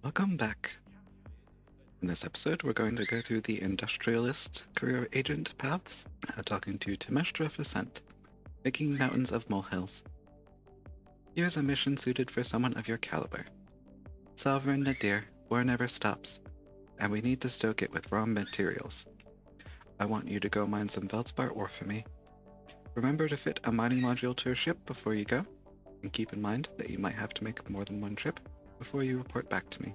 Welcome back. In this episode, we're going to go through the Industrialist career agent paths, talking to Temestra Ascent, making Mountains of Molehills. Here's a mission suited for someone of your caliber. Sovereign Nadir, war never stops, and we need to stoke it with raw materials. I want you to go mine some Veldspar ore for me. Remember to fit a mining module to your ship before you go, and keep in mind that you might have to make more than one trip before you report back to me.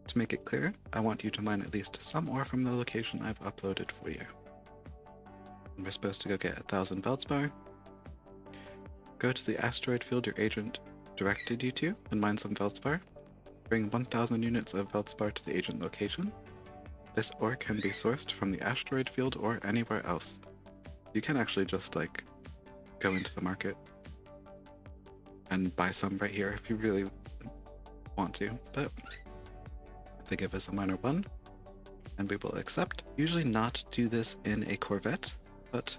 To make it clear, I want you to mine at least some ore from the location I've uploaded for you. And we're supposed to go get 1,000 Veldspar. Go to the asteroid field your agent directed you to and mine some Veldspar. Bring 1,000 units of Veldspar to the agent location. This ore can be sourced from the asteroid field or anywhere else. You can actually just go into the market and buy some right here if you really want to, but they give us a minor 1 and we will accept. Usually not do this in a Corvette, but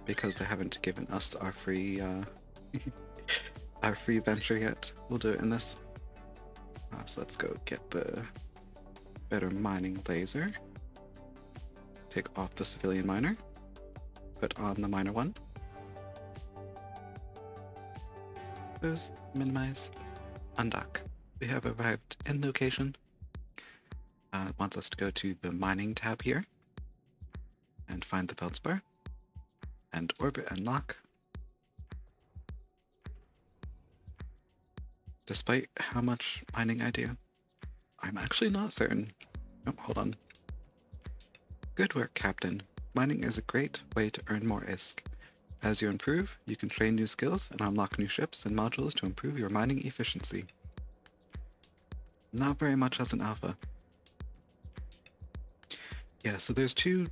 because they haven't given us our free our free venture yet, we'll do it in this. So let's go get the better mining laser, take off the civilian miner, put on the minor 1. Close, minimize, undock. We have arrived in location. It wants us to go to the mining tab here and find the Veldspar and orbit and lock. Despite how much mining I do, I'm actually not certain. Oh, hold on. Good work, Captain. Mining is a great way to earn more ISK. As you improve, you can train new skills and unlock new ships and modules to improve your mining efficiency. Not very much as an alpha. Yeah, so there's two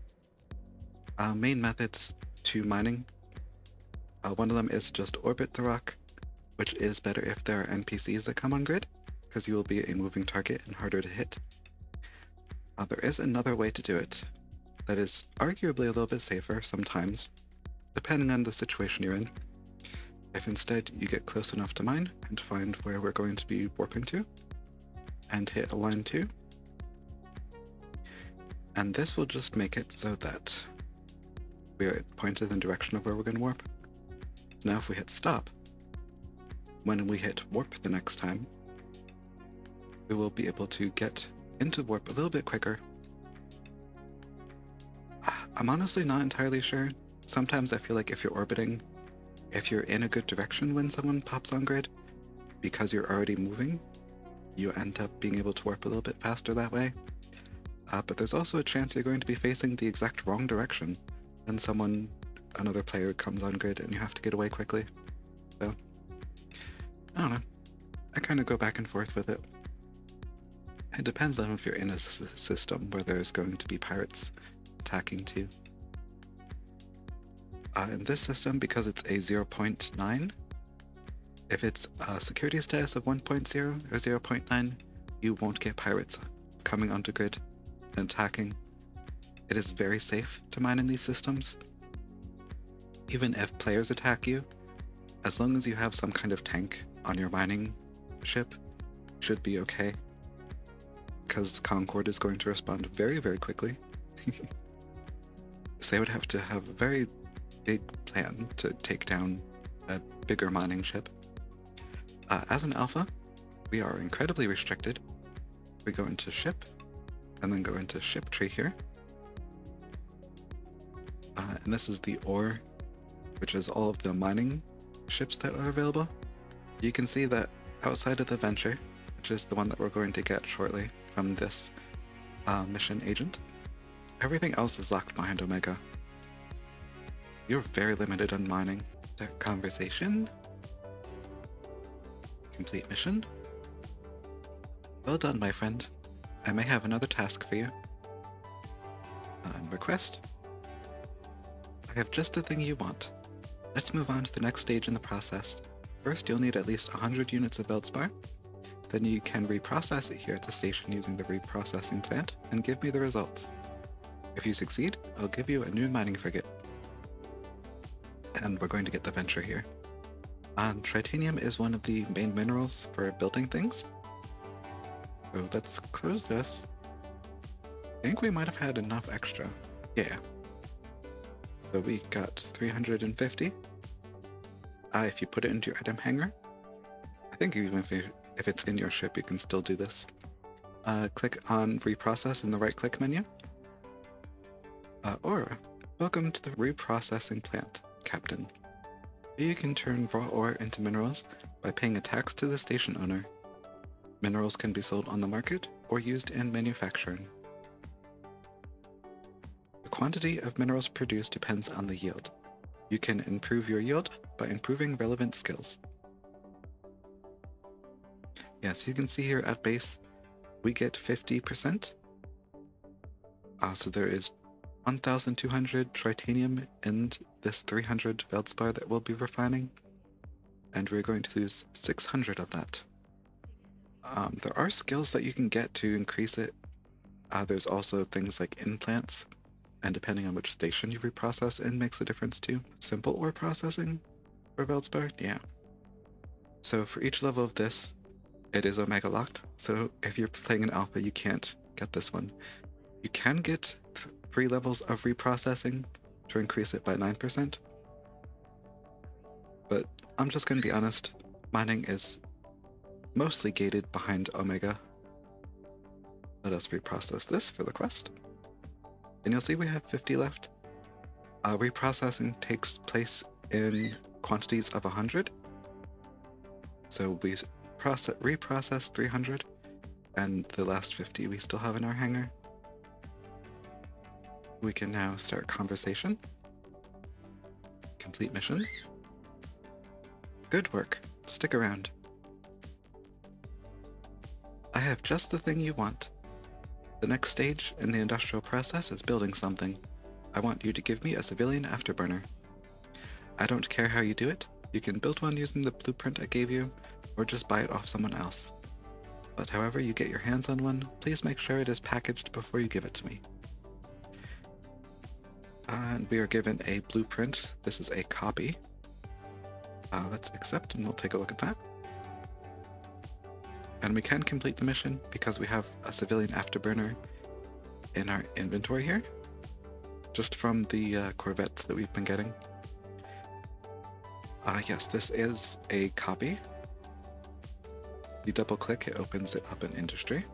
main methods to mining. One of them is just orbit the rock, which is better if there are NPCs that come on grid, because you will be a moving target and harder to hit. There is another way to do it that is arguably a little bit safer sometimes, depending on the situation you're in. If instead you get close enough to mine and find where we're going to be warping to, and hit a line 2, and this will just make it so that we are pointed in the direction of where we're going to warp. So now if we hit stop, when we hit warp the next time, we will be able to get into warp a little bit quicker. I'm honestly not entirely sure. Sometimes I feel like if you're orbiting, if you're in a good direction when someone pops on grid, because you're already moving, you end up being able to warp a little bit faster that way. But there's also a chance you're going to be facing the exact wrong direction when another player comes on grid and you have to get away quickly. So, I don't know. I kind of go back and forth with it. It depends on if you're in a system where there's going to be pirates attacking too. In this system, because it's a 0.9, if it's a security status of 1.0 or 0.9, you won't get pirates coming onto grid and attacking. It is very safe to mine in these systems. Even if players attack you, as long as you have some kind of tank on your mining ship, should be okay. Because Concord is going to respond very, very quickly. So they would have to have a very big plan to take down a bigger mining ship. As an alpha, we are incredibly restricted. We go into ship, and then go into ship tree here. And this is the ore, which is all of the mining ships that are available. You can see that outside of the Venture, which is the one that we're going to get shortly from this mission agent, everything else is locked behind Omega. You're very limited on mining. Conversation. Complete mission. Well done, my friend. I may have another task for you. Request. I have just the thing you want. Let's move on to the next stage in the process. First, you'll need at least 100 units of Veldspar. Then you can reprocess it here at the station using the reprocessing plant and give me the results. If you succeed, I'll give you a new mining frigate. And we're going to get the Venture here. Tritanium is one of the main minerals for building things. So let's close this. I think we might have had enough extra. Yeah. So we got 350. If you put it into your item hanger, I think even if it's in your ship, you can still do this. Click on reprocess in the right click menu. Or, welcome to the reprocessing plant, Captain. Here you can turn raw ore into minerals by paying a tax to the station owner. Minerals can be sold on the market or used in manufacturing. The quantity of minerals produced depends on the yield. You can improve your yield by improving relevant skills. Yes, you can see here at base, we get 50%. So there is 1,200 tritanium in this 300 feldspar that we'll be refining, and we're going to lose 600 of that. There are skills that you can get to increase it. There's also things like implants, and depending on which station you reprocess in makes a difference too. Simple ore processing for feldspar, yeah. So for each level of this, it is omega locked, so if you're playing an alpha, you can't get this one. You can get 3 levels of reprocessing to increase it by 9%. But I'm just going to be honest, mining is mostly gated behind omega. Let us reprocess this for the quest. And you'll see we have 50 left. Reprocessing takes place in quantities of 100. So we reprocess 300, and the last 50 we still have in our hangar. We can now start conversation. Complete mission. Good work. Stick around. I have just the thing you want. The next stage in the industrial process is building something. I want you to give me a civilian afterburner. I don't care how you do it. You can build one using the blueprint I gave you, or just buy it off someone else. But however you get your hands on one, please make sure it is packaged before you give it to me. And we are given a blueprint. This is a copy. Let's accept and we'll take a look at that. And we can complete the mission because we have a civilian afterburner in our inventory here, just from the Corvettes that we've been getting. Yes, this is a copy. You double click, it opens it up in industry.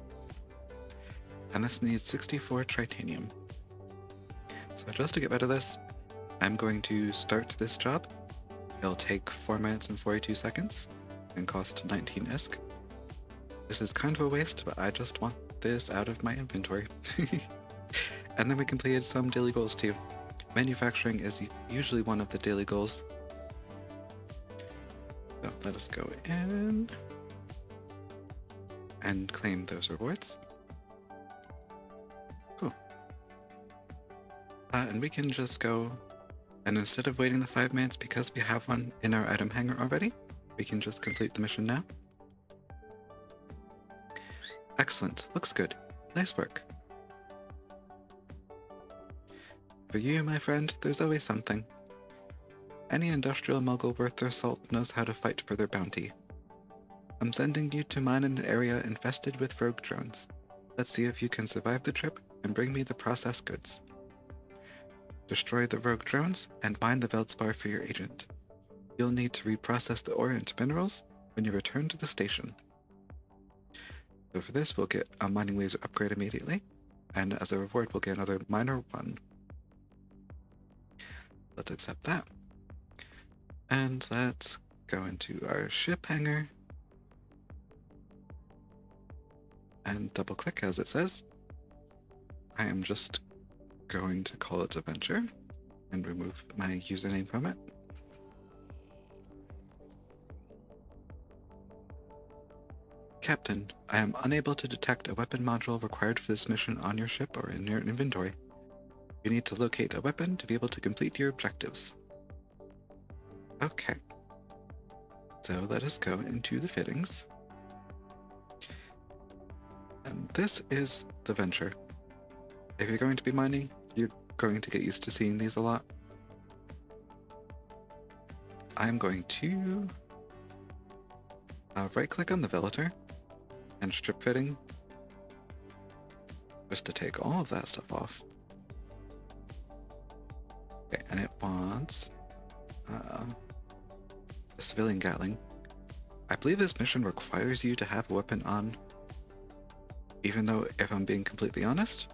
And this needs 64 tritanium. So just to get rid of this, I'm going to start this job. It'll take 4 minutes and 42 seconds and cost 19 ISK. This is kind of a waste, but I just want this out of my inventory. And then we completed some daily goals too. Manufacturing is usually one of the daily goals. So let us go in and claim those rewards. Cool. And we can just go, and instead of waiting the 5 minutes because we have one in our item hanger already, we can just complete the mission now. Excellent. Looks good. Nice work. For you, my friend, there's always something. Any industrial muggle worth their salt knows how to fight for their bounty. I'm sending you to mine in an area infested with rogue drones. Let's see if you can survive the trip and bring me the processed goods. Destroy the rogue drones and mine the feldspar for your agent. You'll need to reprocess the ore into minerals when you return to the station. So for this, we'll get a mining laser upgrade immediately, and as a reward, we'll get another miner 1. Let's accept that. And let's go into our ship hangar and double click as it says. I am just going to call it Adventure and remove my username from it. Captain, I am unable to detect a weapon module required for this mission on your ship or in your inventory. You need to locate a weapon to be able to complete your objectives. Okay. So let us go into the fittings. And this is the Venture. If you're going to be mining, you're going to get used to seeing these a lot. I'm going to right click on the Velator and strip fitting just to take all of that stuff off. Okay, and it wants the civilian Gatling. I believe this mission requires you to have a weapon on, even though, if I'm being completely honest,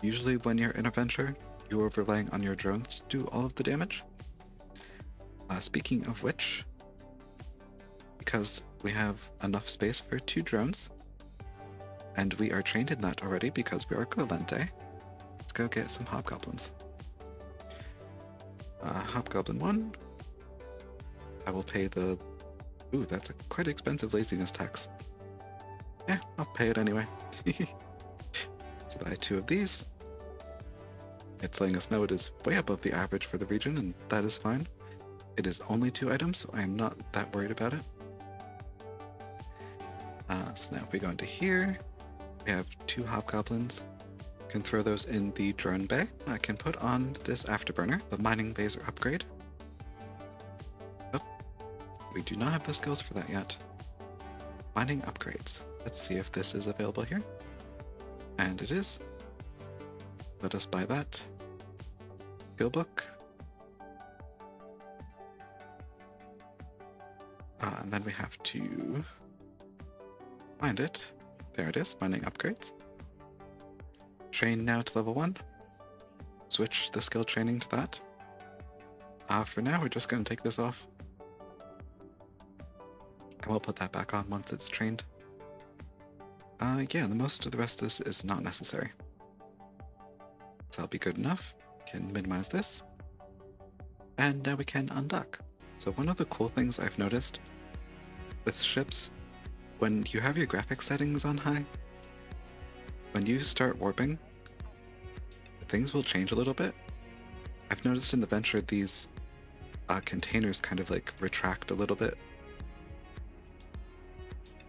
usually when you're in a venture, you are relying on your drones to do all of the damage. Speaking of which, because we have enough space for 2 drones, and we are trained in that already because we are Colente, let's go get some hobgoblins. Hobgoblin 1, I will pay the... Ooh, that's a quite expensive laziness tax. Yeah, I'll pay it anyway. Let's buy 2 of these. It's letting us know it is way above the average for the region, and that is fine. It is only 2 items, so I am not that worried about it. So now if we go into here, we have 2 hobgoblins. Can throw those in the drone bay. I can put on this afterburner, the mining laser upgrade. Oh, we do not have the skills for that yet. Mining upgrades. Let's see if this is available here. And it is. Let us buy that. Skill book. And then we have to find it. There it is, mining upgrades. Train now to level 1. Switch the skill training to that. For now, we're just going to take this off. And we'll put that back on once it's trained. Yeah, the most of the rest of this is not necessary. So that'll be good enough. Can minimize this. And now we can undock. So one of the cool things I've noticed with ships, when you have your graphics settings on high, when you start warping, things will change a little bit. I've noticed in the Venture these containers kind of like retract a little bit.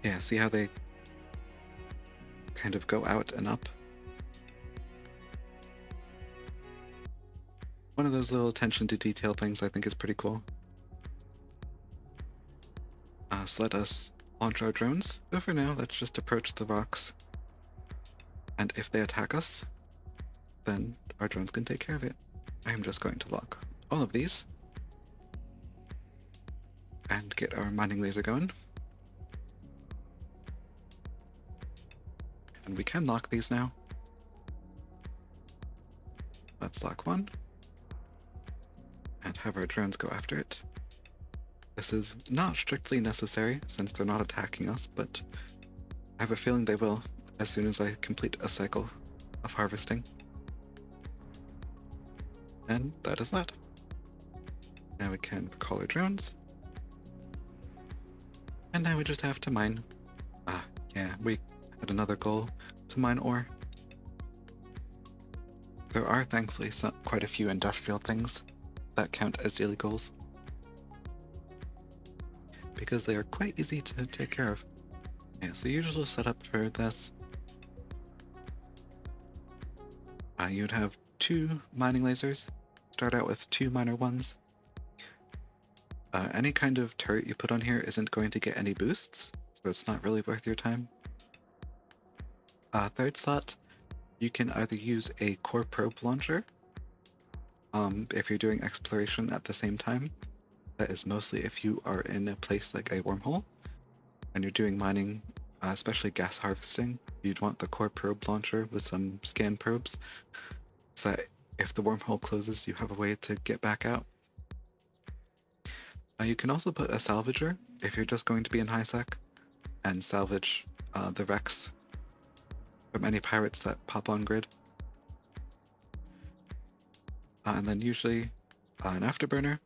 Yeah, see how they kind of go out and up? One of those little attention to detail things I think is pretty cool. So let us launch our drones. So for now, let's just approach the rocks. And if they attack us, then our drones can take care of it. I am just going to lock all of these. And get our mining laser going. And we can lock these now. Let's lock one. And have our drones go after it. This is not strictly necessary since they're not attacking us, but I have a feeling they will as soon as I complete a cycle of harvesting. And that is that. Now we can recall our drones. And now we just have to mine. Yeah, we had another goal to mine ore. There are thankfully quite a few industrial things that count as daily goals, because they are quite easy to take care of. Yeah, so usual setup for this. You'd have 2 mining lasers. Start out with 2 minor ones. Any kind of turret you put on here isn't going to get any boosts, so it's not really worth your time. Third slot, you can either use a core probe launcher, if you're doing exploration at the same time. That is mostly if you are in a place like a wormhole, and you're doing mining, especially gas harvesting. You'd want the core probe launcher with some scan probes, so that if the wormhole closes, you have a way to get back out. You can also put a salvager if you're just going to be in high sec, and salvage the wrecks from any pirates that pop on grid. And then usually an afterburner.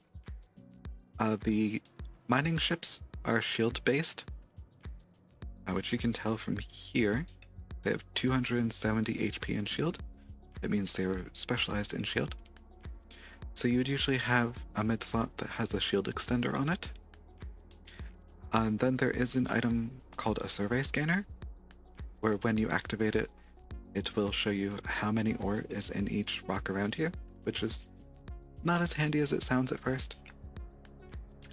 The mining ships are shield based, which you can tell from here. They have 270 HP in shield. It means they were specialized in shield. So you would usually have a mid slot that has a shield extender on it. And then there is an item called a survey scanner, where when you activate it, it will show you how many ore is in each rock around here, which is not as handy as it sounds at first.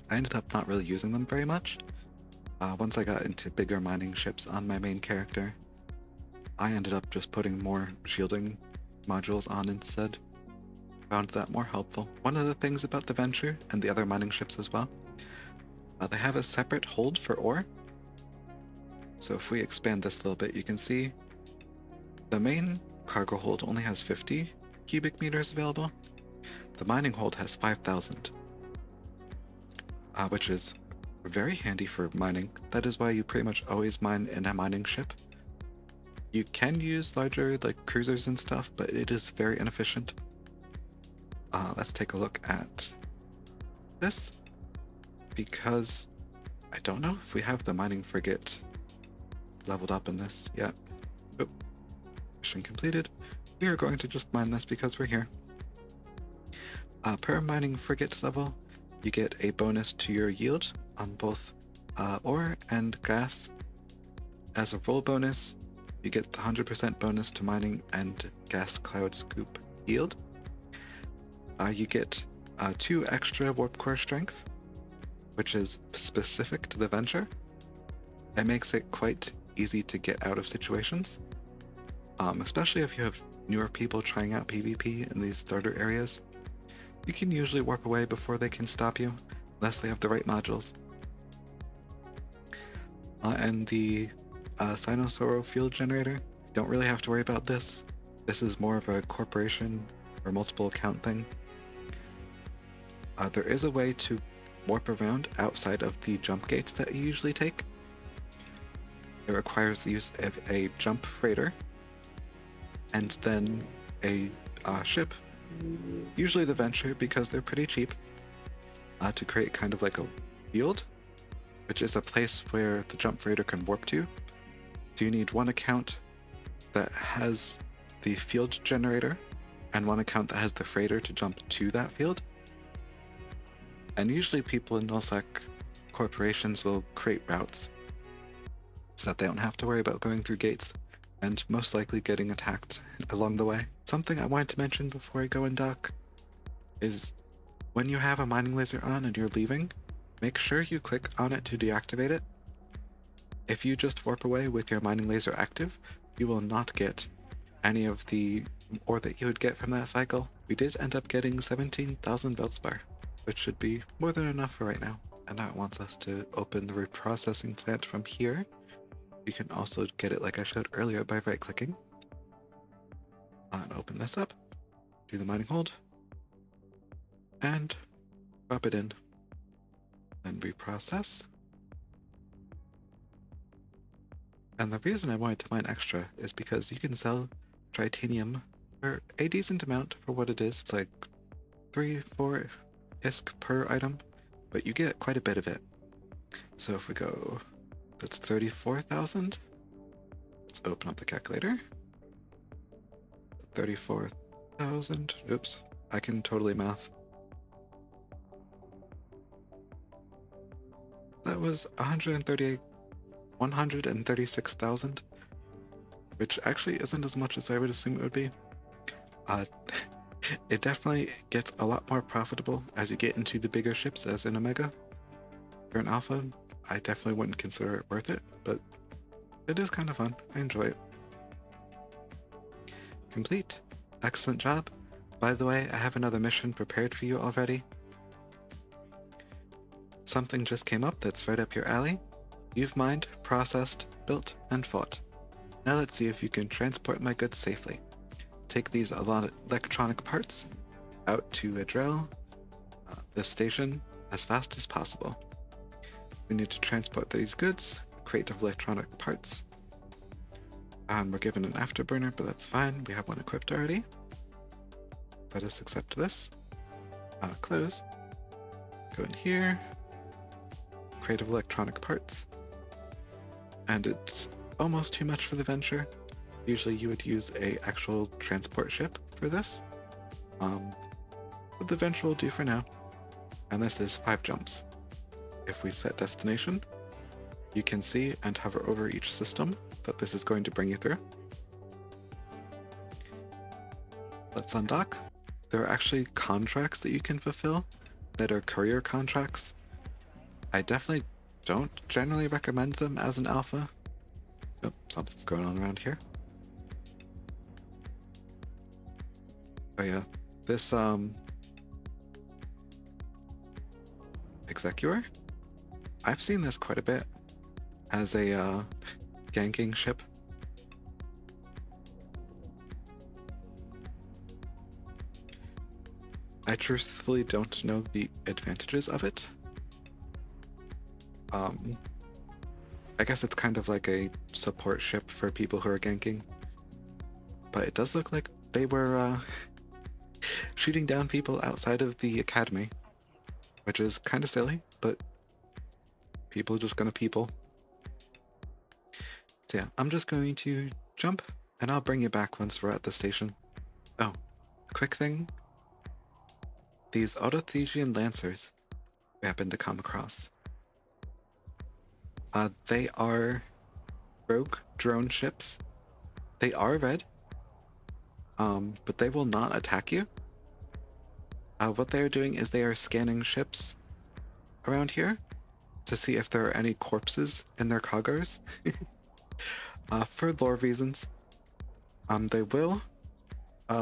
I ended up not really using them very much. Once I got into bigger mining ships on my main character, I ended up just putting more shielding modules on instead. Found that more helpful. One of the things about the Venture, and the other mining ships as well, they have a separate hold for ore. So if we expand this a little bit, you can see the main cargo hold only has 50 cubic meters available. The mining hold has 5,000, which is very handy for mining. That is why you pretty much always mine in a mining ship. You can use larger like cruisers and stuff, but it is very inefficient. Let's take a look at this, because I don't know if we have the mining frigate leveled up in this yet. Oh, mission completed. We are going to just mine this because we're here. Per mining frigate level, you get a bonus to your yield on both ore and gas. As a roll bonus, you get the 100% bonus to mining and gas cloud scoop yield. You get 2 extra warp core strength, which is specific to the Venture. It makes it quite easy to get out of situations, especially if you have newer people trying out PvP in these starter areas. You can usually warp away before they can stop you, unless they have the right modules. And the Sinosoro field generator, don't really have to worry about this. This is more of a corporation or multiple account thing. There is a way to warp around outside of the jump gates that you usually take. It requires the use of a jump freighter and then a ship, usually the Venture because they're pretty cheap, to create kind of like a field, which is a place where the jump freighter can warp to. So you need one account that has the field generator and one account that has the freighter to jump to that field. And usually people in nullsec corporations will create routes so that they don't have to worry about going through gates and most likely getting attacked along the way. Something I wanted to mention before I go and dock is when you have a mining laser on and you're leaving, make sure you click on it to deactivate it. If you just warp away with your mining laser active, you will not get any of the ore that you would get from that cycle. We did end up getting 17,000 Veldspar, which should be more than enough for right now. And now it wants us to open the reprocessing plant from here. You can also get it like I showed earlier by right-clicking. And open this up, do the mining hold, and drop it in. Then reprocess. And the reason I wanted to mine extra is because you can sell tritanium for a decent amount for what it is. It's like 3-4 ISK per item, but you get quite a bit of it. So if we go, that's 34,000. Let's open up the calculator. 34,000. Oops, I can totally math. That was 136,000, which actually isn't as much as I would assume it would be. It definitely gets a lot more profitable as you get into the bigger ships, as in Omega. For an Alpha, I definitely wouldn't consider it worth it, but it is kind of fun. I enjoy it. Complete. Excellent job. By the way, I have another mission prepared for you already. Something just came up that's right up your alley. You've mined, processed, built, and fought. Now let's see if you can transport my goods safely. Take these electronic parts out to Adrel, the station, as fast as possible. We need to transport these goods, crate of electronic parts. We're given an afterburner, but that's fine. We have one equipped already. Let us accept this. Close. Go in here. Crate of electronic parts. And it's almost too much for the Venture. Usually you would use a actual transport ship for this. But the Venture will do for now. And this is 5 jumps. If we set destination, you can see and hover over each system that this is going to bring you through. Let's undock. There are actually contracts that you can fulfill that are courier contracts. I definitely don't generally recommend them as an alpha. Oh, something's going on around here. Oh yeah, this Executor, I've seen this quite a bit as a ganking ship. I truthfully don't know the advantages of it. I guess it's kind of like a support ship for people who are ganking. But it does look like they were shooting down people outside of the academy, which is kind of silly, but people are just gonna people. So yeah, I'm just going to jump, and I'll bring you back once we're at the station. Oh, quick thing. These Autothesian Lancers we happen to come across. They are rogue drone ships. They are red, but they will not attack you. What they are doing is they are scanning ships around here to see if there are any corpses in their cargoes. For lore reasons, they will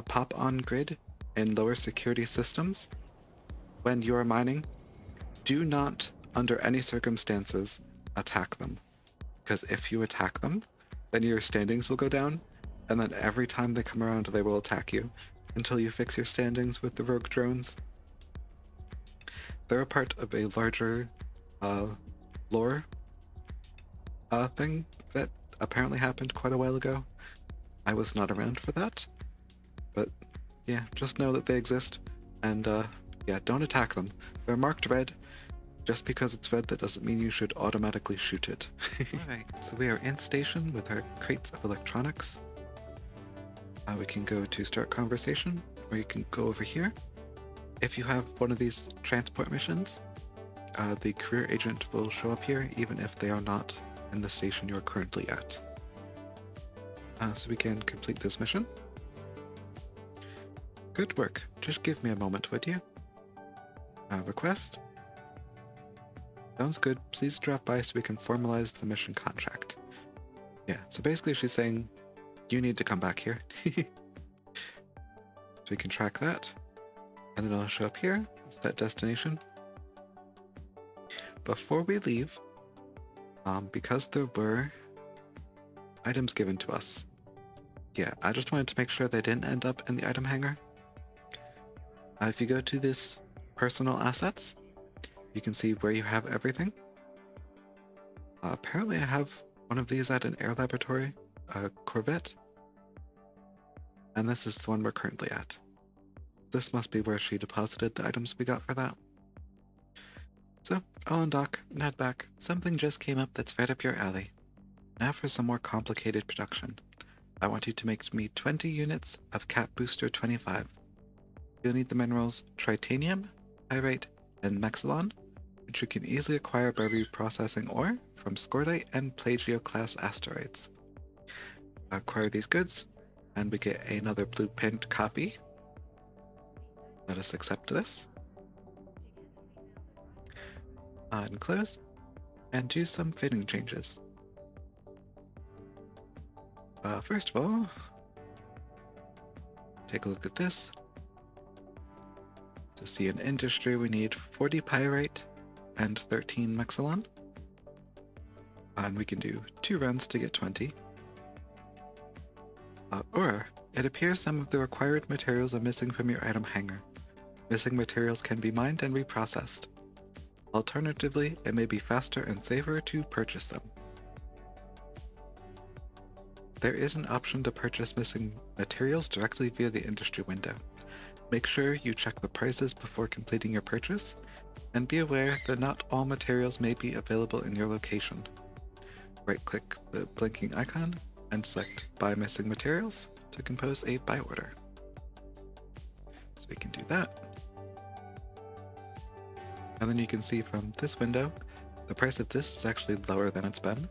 pop on grid in lower security systems when you are mining. Do not, under any circumstances, attack them, because if you attack them, then your standings will go down, and then every time they come around, they will attack you until you fix your standings with the rogue drones. They're a part of a larger lore thing that apparently happened quite a while ago. I was not around for that, but yeah, just know that they exist, and yeah, don't attack them. They're marked red. Just because it's red, that doesn't mean you should automatically shoot it. Alright, so we are in station with our crates of electronics. We can go to start conversation, or you can go over here. If you have one of these transport missions, the career agent will show up here even if they are not in the station you're currently at. So we can complete this mission. Good work. Just give me a moment, would you? Request. Sounds good. Please drop by so we can formalize the mission contract. Yeah, so basically she's saying, you need to come back here. So we can track that. And then I'll show up here. It's that destination. Before we leave, because there were items given to us. Yeah, I just wanted to make sure they didn't end up in the item hangar. If you go to this personal assets, you can see where you have everything. Apparently I have one of these at an air laboratory, a Corvette. And this is the one we're currently at. This must be where she deposited the items we got for that. So, I'll undock and head back. Something just came up that's right up your alley. Now for some more complicated production. I want you to make me 20 units of Cat Booster 25. You'll need the minerals Tritanium, Pyrite, and Mexilon, which you can easily acquire by reprocessing ore from Scordite and Plagio-class asteroids. Acquire these goods, and we get another blueprint copy. Let us accept this. And close, and do some fitting changes. First of all, take a look at this. To see an industry, we need 40 pyrite and 13 mexilon. And we can do 2 runs to get 20. Or, it appears some of the required materials are missing from your item hangar. Missing materials can be mined and reprocessed. Alternatively, it may be faster and safer to purchase them. There is an option to purchase missing materials directly via the industry window. Make sure you check the prices before completing your purchase, and be aware that not all materials may be available in your location. Right-click the blinking icon and select Buy Missing Materials to compose a buy order. So we can do that. And then you can see from this window, the price of this is actually lower than it's been.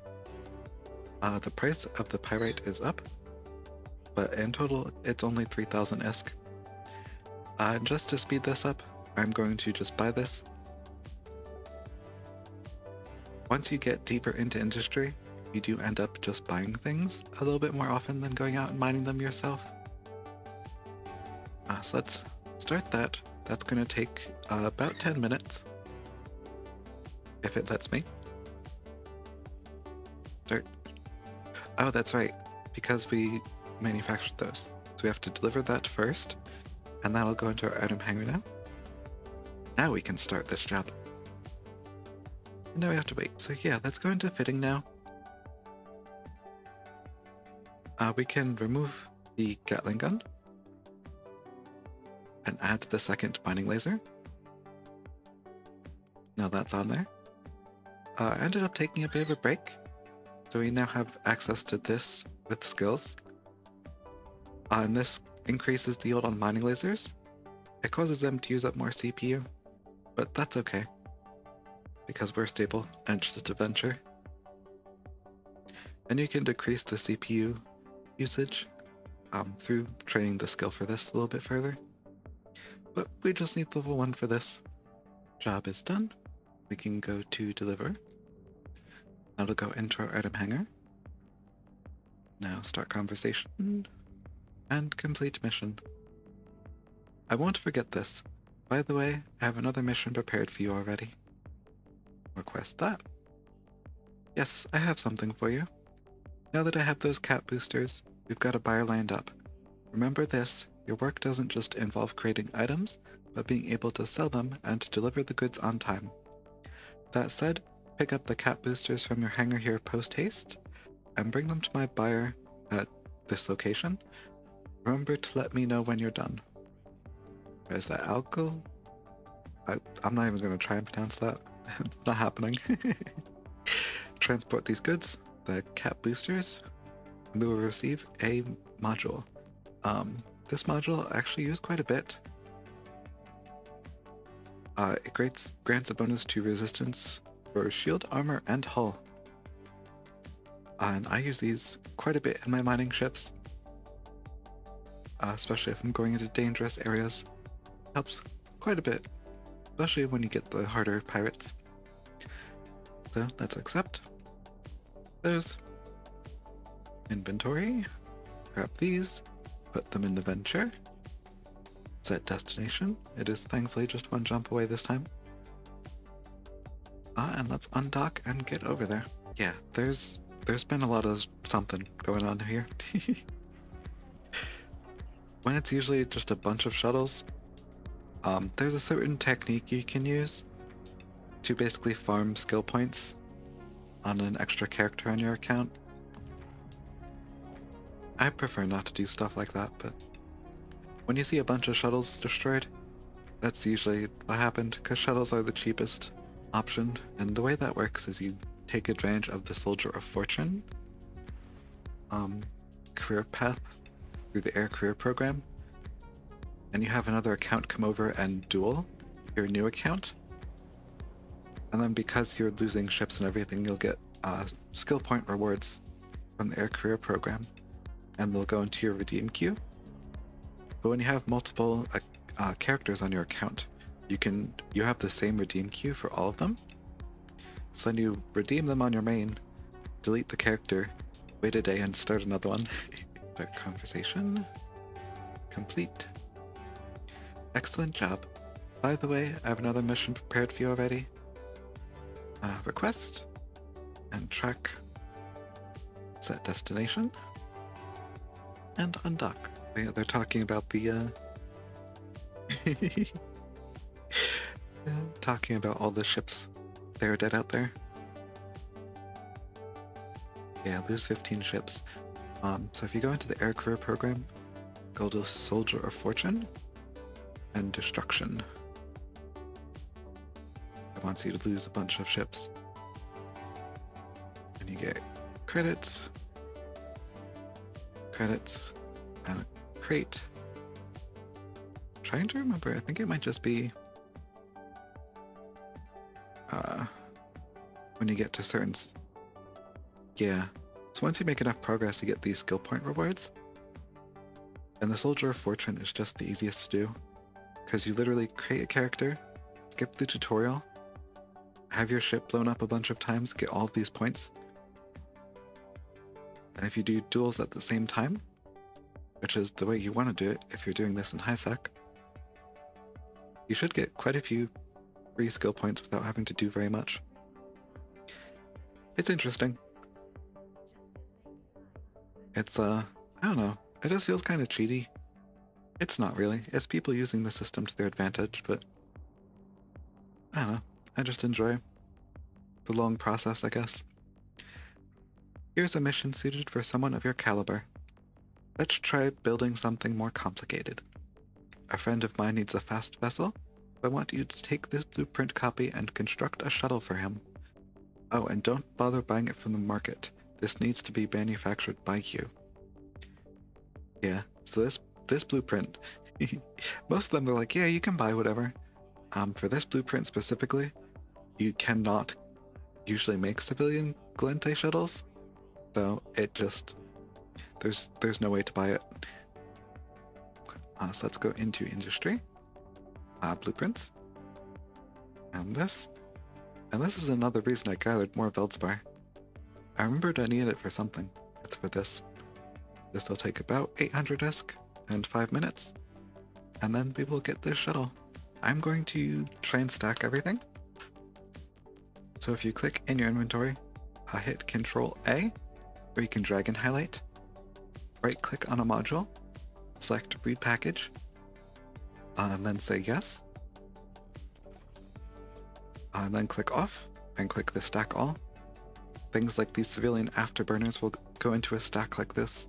The price of the pyrite is up, but in total it's only 3,000 ISK. Just to speed this up, I'm going to just buy this. Once you get deeper into industry, you do end up just buying things a little bit more often than going out and mining them yourself. So let's start that. That's going to take about 10 minutes. If it lets me. Start. Oh, that's right. Because we manufactured those. So we have to deliver that first. And that'll go into our item hanger now. Now we can start this job. And now we have to wait. So yeah, let's go into fitting now. We can remove the Gatling gun. And add the second mining laser. Now that's on there. I ended up taking a bit of a break. So we now have access to this with skills. And this increases the yield on mining lasers. It causes them to use up more CPU. But that's okay. Because we're stable and it's just a venture. And you can decrease the CPU usage through training the skill for this a little bit further. But we just need level 1 for this. Job is done. We can go to deliver. That'll go into our item hanger. Now start conversation. And complete mission. I won't forget this. By the way, I have another mission prepared for you already. Request that. Yes, I have something for you. Now that I have those cat boosters, we've got a buyer lined up. Remember this, your work doesn't just involve creating items, but being able to sell them and to deliver the goods on time. That said, pick up the cat boosters from your hangar here post-haste, and bring them to my buyer at this location. Remember to let me know when you're done. Is that alcohol? I'm not even going to try and pronounce that. It's not happening. Transport these goods, the cat boosters, and we will receive a module. This module I actually use quite a bit. It grants a bonus to resistance for shield, armor, and hull. And I use these quite a bit in my mining ships. Especially if I'm going into dangerous areas. Helps quite a bit. Especially when you get the harder pirates. So let's accept those. Inventory. Grab these. Put them in the venture. Set destination. It is thankfully just one jump away this time. And let's undock and get over there. Yeah, there's been a lot of something going on here. When it's usually just a bunch of shuttles, there's a certain technique you can use to basically farm skill points on an extra character on your account. I prefer not to do stuff like that, but when you see a bunch of shuttles destroyed, that's usually what happened, because shuttles are the cheapest option, and the way that works is you take advantage of the Soldier of Fortune career path through the air career program, and you have another account come over and duel your new account, and then because you're losing ships and everything, you'll get skill point rewards from the air career program, and they'll go into your redeem queue. But when you have multiple characters on your account, you have the same redeem queue for all of them. So then you redeem them on your main, delete the character, wait a day and start another one. Start conversation. Complete. Excellent job. By the way, I have another mission prepared for you already. Request. And track. Set destination. And undock. They're talking about the talking about all the ships that are dead out there. Yeah, lose 15 ships. So if you go into the air career program, go to Soldier of Fortune and Destruction. It wants you to lose a bunch of ships. And you get credits, and a crate. I'm trying to remember, I think it might just be when you get to certain... Yeah, so once you make enough progress you get these skill point rewards. And the Soldier of Fortune is just the easiest to do, because you literally create a character, skip the tutorial, have your ship blown up a bunch of times, get all of these points. And if you do duels at the same time, which is the way you want to do it if you're doing this in high sec, you should get quite a few free skill points without having to do very much. It's interesting. It's, I don't know, it just feels kind of cheaty. It's not really. It's people using the system to their advantage, but I don't know. I just enjoy the long process, I guess. Here's a mission suited for someone of your caliber. Let's try building something more complicated. A friend of mine needs a fast vessel. I want you to take this blueprint copy and construct a shuttle for him. Oh, and don't bother buying it from the market. This needs to be manufactured by you. Yeah, so this blueprint, most of them are like, yeah, you can buy whatever. For this blueprint specifically, you cannot usually make civilian Glente shuttles, so it just, there's no way to buy it. So let's go into industry, blueprints, and this is another reason I gathered more Veldspar. I remembered I needed it for something. It's for this. This will take about 800 disk and 5 minutes, and then we will get this shuttle. I'm going to try and stack everything. So if you click in your inventory, hit Control A, or you can drag and highlight. Right click on a module, select read package, and then say yes. And then click off, and click the stack all. Things like these civilian afterburners will go into a stack like this.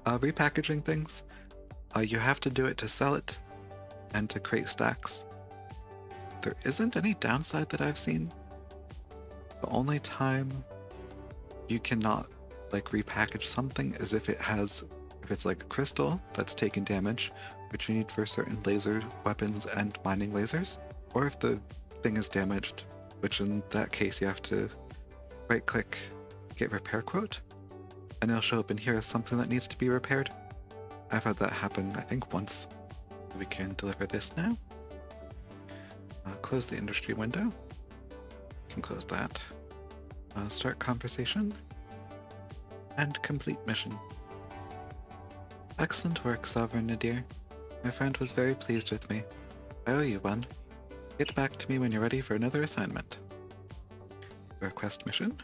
Repackaging things, you have to do it to sell it and to create stacks. There isn't any downside that I've seen. The only time you cannot like repackage something is if it's like a crystal that's taken damage, which you need for certain laser weapons and mining lasers, or if the thing is damaged, which in that case you have to right click, get repair quote, and it'll show up in here as something that needs to be repaired. I've had that happen, I think, once. We can deliver this now. Close the industry window. You can close that. Start conversation. And complete mission. Excellent work, Sovereign Nadir. My friend was very pleased with me. I owe you one. Get back to me when you're ready for another assignment. Request mission?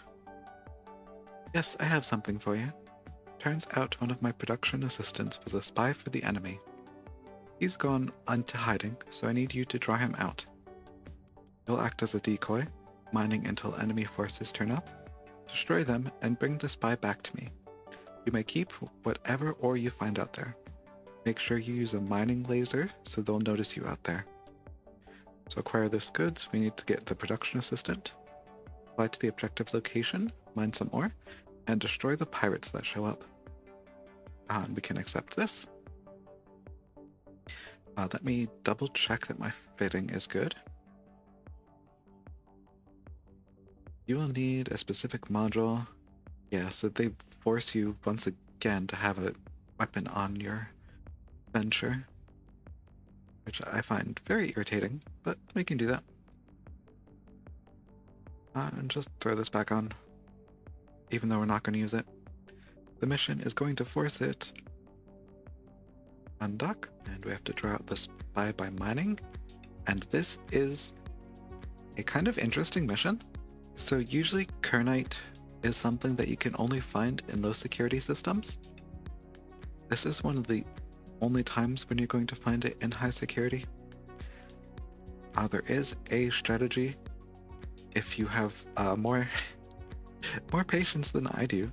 Yes, I have something for you. Turns out one of my production assistants was a spy for the enemy. He's gone into hiding, so I need you to draw him out. You'll act as a decoy, mining until enemy forces turn up, destroy them, and bring the spy back to me. You may keep whatever ore you find out there. Make sure you use a mining laser so they'll notice you out there. To acquire this goods, we need to get the production assistant, fly to the objective location, mine some ore, and destroy the pirates that show up. And we can accept this. Let me double check that my fitting is good. You will need a specific module. Yeah, so they force you once again to have a weapon on your venture, which I find very irritating, but we can do that. And just throw this back on, even though we're not going to use it. The mission is going to force it. Undock, and we have to draw out the spy by mining. And this is a kind of interesting mission. So usually Kernite is something that you can only find in low security systems. This is one of the only times when you're going to find it in high security. There is a strategy if you have more patience than I do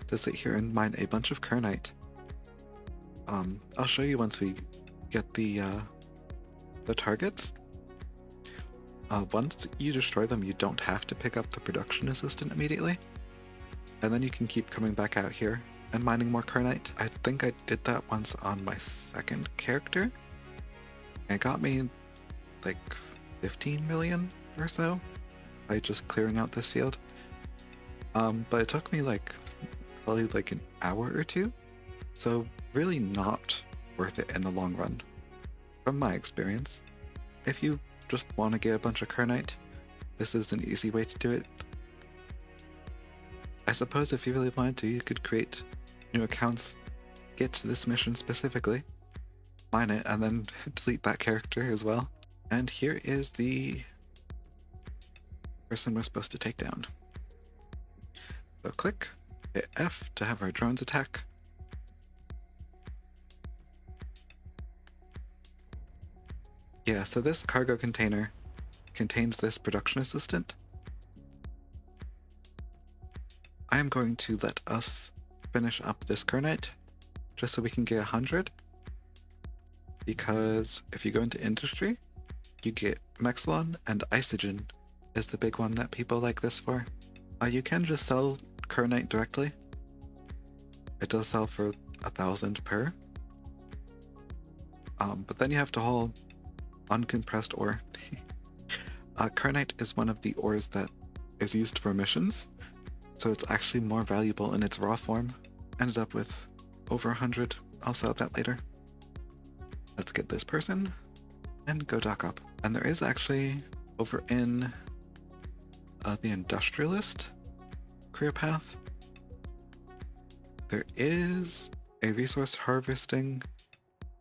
to sit here and mine a bunch of Kernite. I'll show you once we get the targets. Once you destroy them, you don't have to pick up the production assistant immediately, and then you can keep coming back out here and mining more Kernite. I think I did that once on my second character. It got me like 15 million or so by just clearing out this field. But it took me probably an hour or two, so really not worth it in the long run, from my experience. If you just want to get a bunch of Kernite, this is an easy way to do it. I suppose if you really wanted to, you could create new accounts get this mission specifically, mine it, and then delete that character as well. And here is the person we're supposed to take down. So click, hit F to have our drones attack. Yeah, so this cargo container contains this production assistant. I am going to let us finish up this Kernite just so we can get 100. Because if you go into industry, you get Mexilon, and Isogen is the big one that people like this for. You can just sell Kernite directly. It does sell for 1,000 per. But then you have to haul uncompressed ore. Kernite is one of the ores that is used for missions, so it's actually more valuable in its raw form. Ended up with over 100. I'll sell that later. Let's get this person and go dock up. And there is actually over in the Industrialist career path, there is a resource harvesting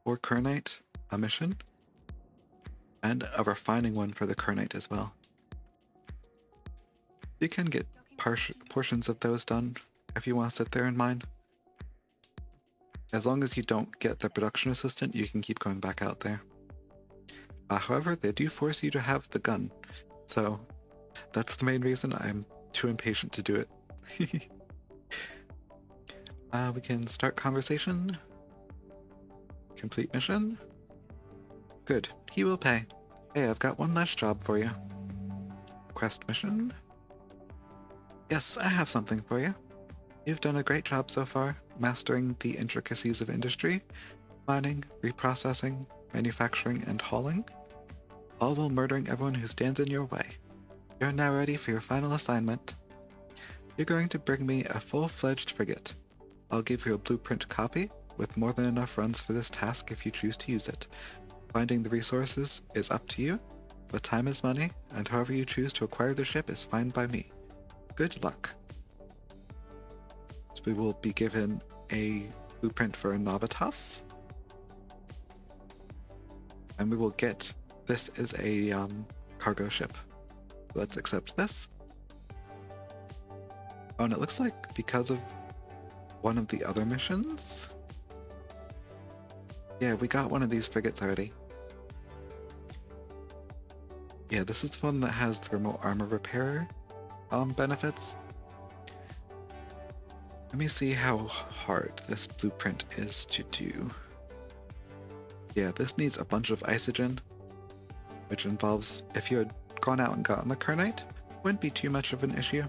for Kernite, a mission, and a refining one for the Kernite as well. You can get portions of those done if you want to sit there in mine. As long as you don't get the production assistant, you can keep going back out there. However, they do force you to have the gun, so that's the main reason I'm too impatient to do it. We can start conversation. Complete mission. Good, he will pay. Hey, I've got one last job for you. Quest mission. Yes, I have something for you. You've done a great job so far, mastering the intricacies of industry, mining, reprocessing, manufacturing, and hauling, all while murdering everyone who stands in your way. You're now ready for your final assignment. You're going to bring me a full-fledged frigate. I'll give you a blueprint copy, with more than enough runs for this task if you choose to use it. Finding the resources is up to you, but time is money, and however you choose to acquire the ship is fine by me. Good luck. So we will be given a blueprint for a Navitas. And we will get, this is a cargo ship. Let's accept this. Oh, and it looks like because of one of the other missions. Yeah, we got one of these frigates already. Yeah, this is the one that has the remote armor repair benefits. Let me see how hard this blueprint is to do. Yeah, this needs a bunch of Isogen, which involves, if you had gone out and gotten the Kernite, wouldn't be too much of an issue.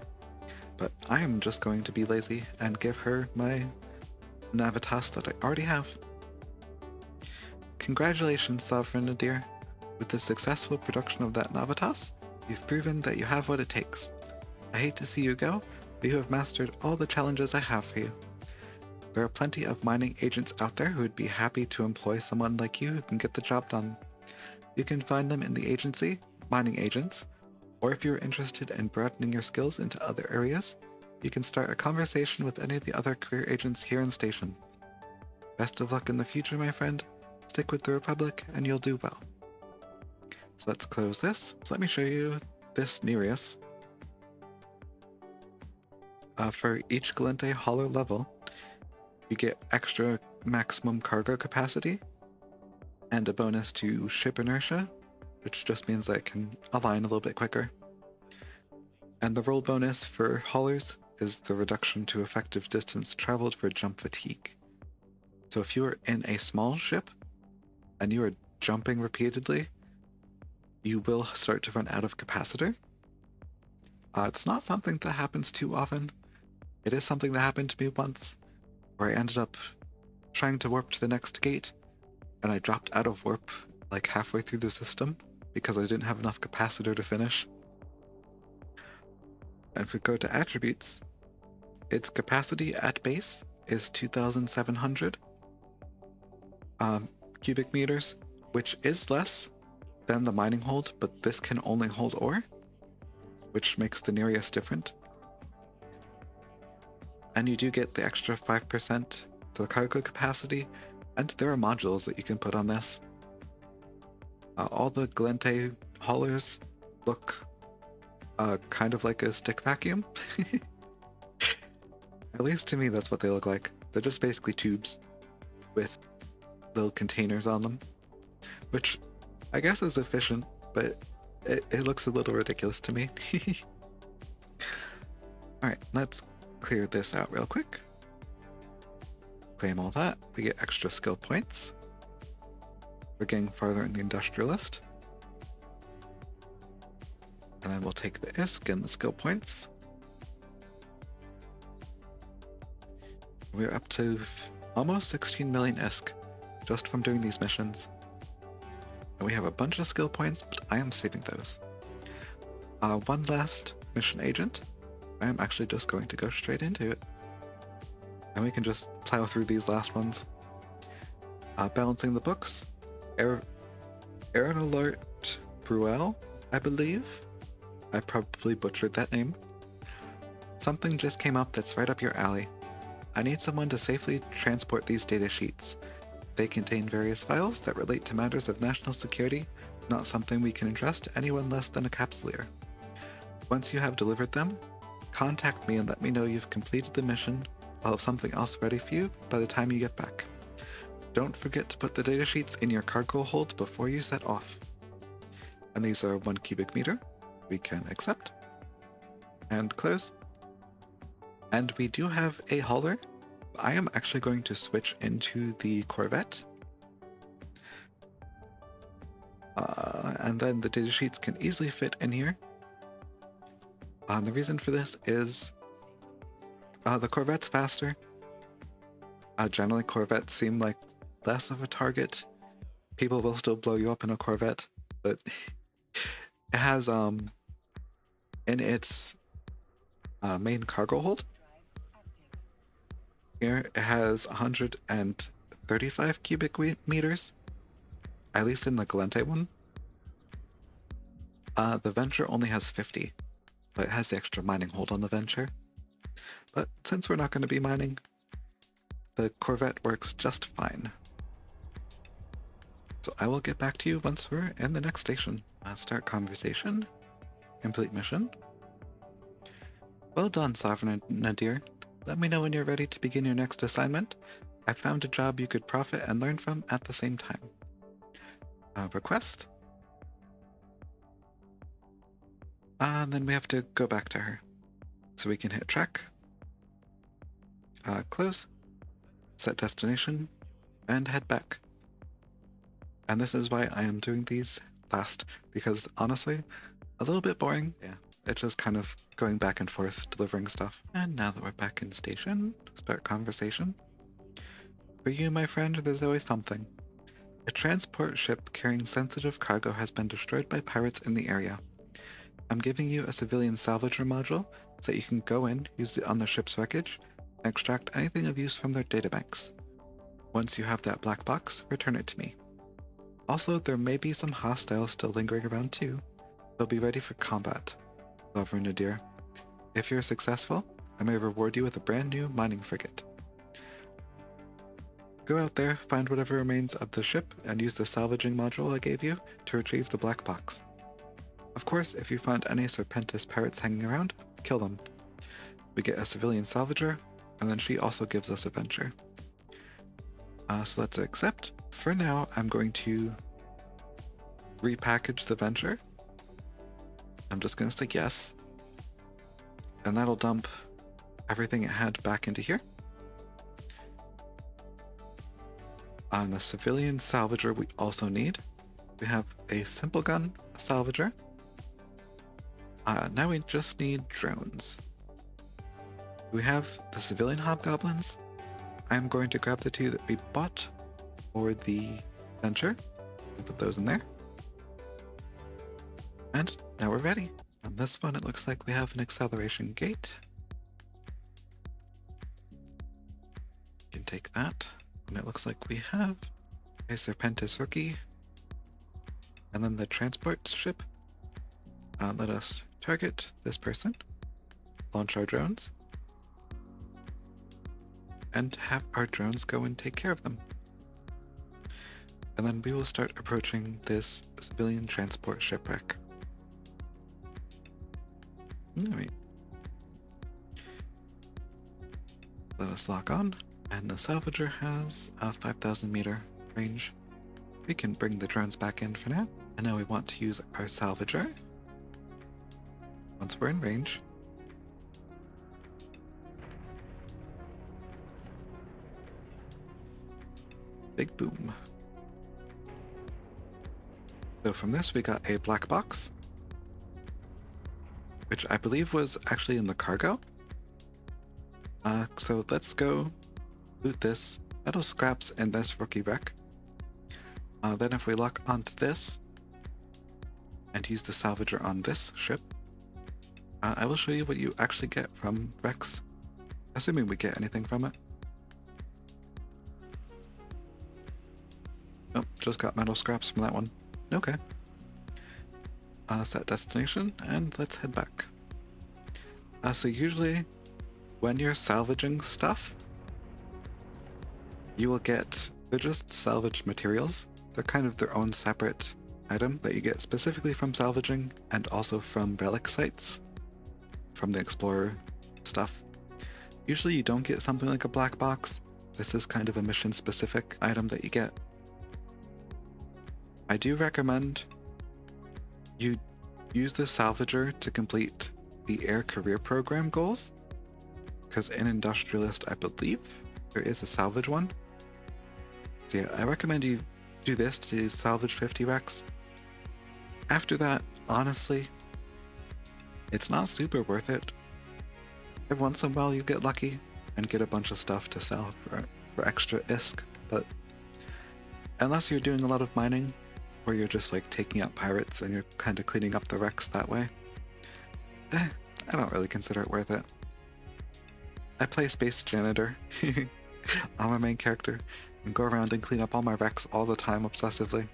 But I am just going to be lazy and give her my Navitas that I already have. Congratulations, Sovereign dear. With the successful production of that Navitas, you've proven that you have what it takes. I hate to see you go, but you have mastered all the challenges I have for you. There are plenty of mining agents out there who would be happy to employ someone like you who can get the job done. You can find them in the agency, Mining Agents, or if you're interested in broadening your skills into other areas, you can start a conversation with any of the other career agents here in station. Best of luck in the future, my friend. Stick with the Republic and you'll do well. So let's close this. So let me show you this Nereus. For each Galente hauler level, you get extra maximum cargo capacity and a bonus to ship inertia, which just means that it can align a little bit quicker. And the roll bonus for haulers is the reduction to effective distance traveled for jump fatigue. So if you are in a small ship and you are jumping repeatedly, you will start to run out of capacitor. It's not something that happens too often. It is something that happened to me once, where I ended up trying to warp to the next gate, and I dropped out of warp like halfway through the system because I didn't have enough capacitor to finish. And if we go to attributes, its capacity at base is 2,700 cubic meters, which is less than the mining hold, but this can only hold ore, which makes the Nereus different. And you do get the extra 5% the cargo capacity, and there are modules that you can put on this. All the Glente haulers look kind of like a stick vacuum. At least to me, that's what they look like. They're just basically tubes with little containers on them, which I guess is efficient, but it looks a little ridiculous to me. Alright, let's clear this out real quick. Claim all that. We get extra skill points. We're getting farther in the Industrialist. And then we'll take the ISK and the skill points. We're up to almost 16 million ISK just from doing these missions. And we have a bunch of skill points, but I am saving those. One last mission agent. I am actually just going to go straight into it. And we can just plow through these last ones. Balancing the books. Aaron Alert Bruel, I believe. I probably butchered that name. Something just came up that's right up your alley. I need someone to safely transport these data sheets. They contain various files that relate to matters of national security, not something we can entrust to anyone less than a capsuleer. Once you have delivered them, contact me and let me know you've completed the mission. I'll have something else ready for you by the time you get back. Don't forget to put the data sheets in your cargo hold before you set off. And these are 1 cubic meter. We can accept. And close. And we do have a hauler. I am actually going to switch into the Corvette. And then the data sheets can easily fit in here. The reason for this is the Corvette's faster. Generally, Corvettes seem like less of a target. People will still blow you up in a Corvette, but it has in its main cargo hold here, it has 135 cubic meters, at least in the Galente one. The Venture only has 50, but it has the extra mining hold on the Venture. But since we're not going to be mining, the Corvette works just fine. So I will get back to you once we're in the next station. Start conversation. Complete mission. Well done, Sovereign Nadir. Let me know when you're ready to begin your next assignment. I found a job you could profit and learn from at the same time. Request. And then we have to go back to her. So we can hit track. Close. Set destination. And head back. And this is why I am doing these last, because honestly, a little bit boring. Yeah, it's just kind of going back and forth, delivering stuff. And now that we're back in station, start conversation. For you, my friend, there's always something. A transport ship carrying sensitive cargo has been destroyed by pirates in the area. I'm giving you a civilian salvager module so that you can go in, use it on the ship's wreckage, and extract anything of use from their databanks. Once you have that black box, return it to me. Also, there may be some hostiles still lingering around too. So be ready for combat. Lover Nadir. If you're successful, I may reward you with a brand new mining frigate. Go out there, find whatever remains of the ship, and use the salvaging module I gave you to retrieve the black box. Of course, if you find any Serpentis pirates hanging around, kill them. We get a civilian salvager, and then she also gives us a venture. So let's accept. For now, I'm going to repackage the venture. I'm just going to say yes. And that'll dump everything it had back into here. On the civilian salvager we also need. We have a simple gun salvager. Now we just need drones. We have the civilian hobgoblins. I'm going to grab the 2 that we bought for the venture and put those in there. And now we're ready. On this one, it looks like we have an acceleration gate. You can take that. And it looks like we have a Serpentis rookie. And then the transport ship. Let us target this person. Launch our drones. and have our drones go and take care of them. And then we will start approaching this civilian transport shipwreck. Alright. Let us lock on, and the salvager has a 5,000 meter range. We can bring the drones back in for now, and now we want to use our salvager. Once we're in range, big boom. So from this we got a black box, which I believe was actually in the cargo. So let's go loot this metal scraps and this rookie wreck. Then if we lock onto this and use the salvager on this ship, I will show you what you actually get from wrecks, assuming we get anything from it. Nope, just got metal scraps from that one. Okay. Set destination, and let's head back. So usually, when you're salvaging stuff, you will get, they're just salvaged materials. They're kind of their own separate item that you get specifically from salvaging and also from relic sites, from the explorer stuff. Usually you don't get something like a black box. This is kind of a mission specific item that you get. I do recommend you use the salvager to complete the air career program goals, because in Industrialist I believe there is a salvage one. So yeah, I recommend you do this to salvage 50 wrecks. After that, honestly, it's not super worth it. Every once in a while you get lucky and get a bunch of stuff to sell for extra ISK, but unless you're doing a lot of mining, or you're just like taking out pirates and you're kind of cleaning up the wrecks that way, I don't really consider it worth it. I play Space Janitor on my main character and go around and clean up all my wrecks all the time obsessively.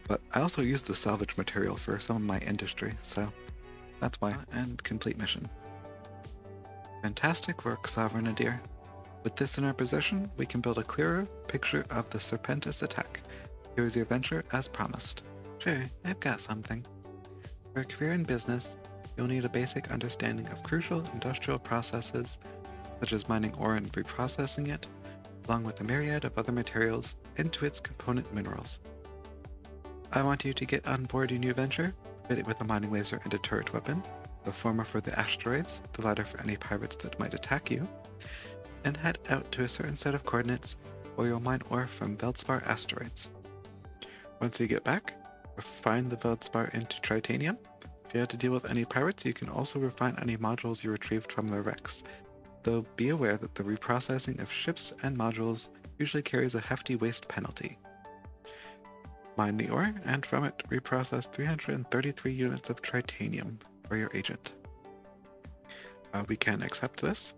But I also use the salvage material for some of my industry, so that's why. And complete mission. Fantastic work, Sovereignadeer. With this in our possession, we can build a clearer picture of the Serpentis attack. Here is your venture as promised. Sure, I've got something. For a career in business, you'll need a basic understanding of crucial industrial processes, such as mining ore and reprocessing it, along with a myriad of other materials into its component minerals. I want you to get on board your new venture, fit it with a mining laser and a turret weapon, the former for the asteroids, the latter for any pirates that might attack you, and head out to a certain set of coordinates where you'll mine ore from Veldspar asteroids. Once you get back, refine the Veldspar into tritanium. If you have to deal with any pirates, you can also refine any modules you retrieved from their wrecks, though be aware that the reprocessing of ships and modules usually carries a hefty waste penalty. Mine the ore, and from it reprocess 333 units of tritanium for your agent. We can accept this.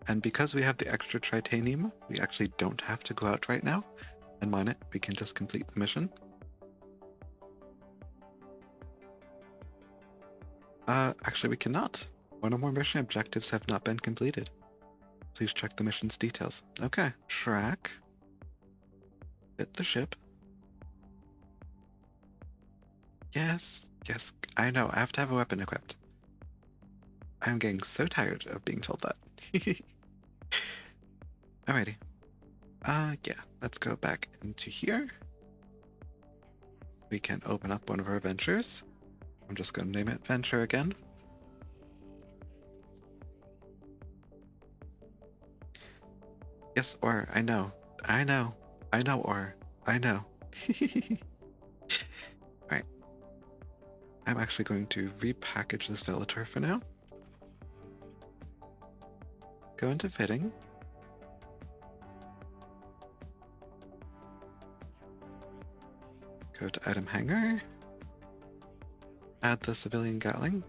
And because we have the extra tritanium, we actually don't have to go out right now and mine it. We can just complete the mission. Actually we cannot. One or more mission objectives have not been completed. Please check the mission's details. Okay. Track. Hit the ship. Yes, I know, I have to have a weapon equipped. I'm getting so tired of being told that. Alrighty. Yeah, let's go back into here. We can open up one of our ventures. I'm just going to name it Venture again. Yes, ore, I know, ore, I know. Alright. I'm actually going to repackage this Vellator for now. Go into fitting. Go to item hanger. Add the civilian Gatling.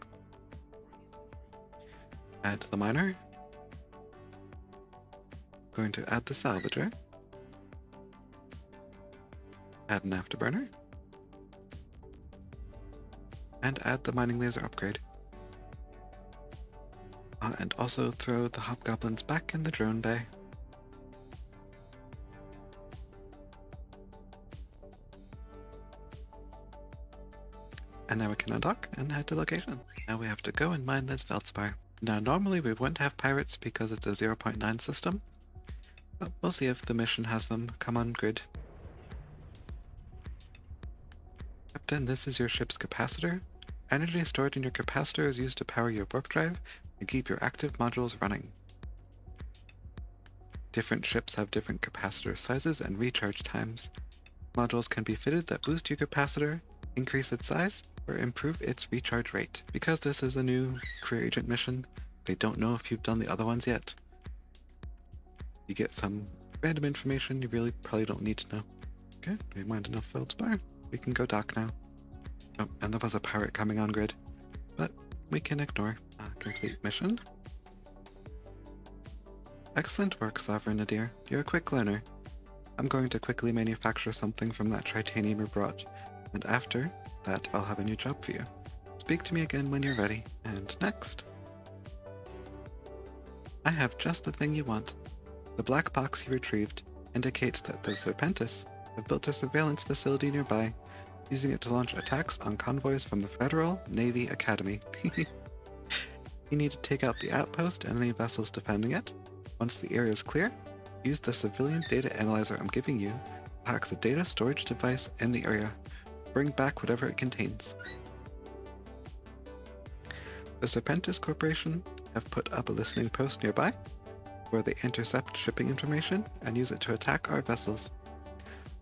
Add the miner. Going to add the salvager. Add an afterburner. And add the mining laser upgrade. And also throw the hobgoblins back in the drone bay. And now we can undock and head to location. Now we have to go and mine this Veldspar. Now normally we wouldn't have pirates because it's a 0.9 system, but we'll see if the mission has them come on grid. Captain, this is your ship's capacitor. Energy stored in your capacitor is used to power your warp drive and keep your active modules running. Different ships have different capacitor sizes and recharge times. Modules can be fitted that boost your capacitor, increase its size, or improve its recharge rate. Because this is a new career agent mission, they don't know if you've done the other ones yet. You get some random information you really probably don't need to know. Okay, we mined enough Feldspar. We can go dock now. Oh, and there was a pirate coming on grid, but we can ignore. Complete mission. Excellent work, Sovereign Nadir. You're a quick learner. I'm going to quickly manufacture something from that titanium you brought, and after that I'll have a new job for you. Speak to me again when you're ready. And next. I have just the thing you want. The black box you retrieved indicates that the Serpentis have built a surveillance facility nearby, using it to launch attacks on convoys from the Federal Navy Academy. You need to take out the outpost and any vessels defending it. Once the area is clear, use the civilian data analyzer I'm giving you to hack the data storage device in the area. Bring back whatever it contains. The Serpentis Corporation have put up a listening post nearby, where they intercept shipping information and use it to attack our vessels.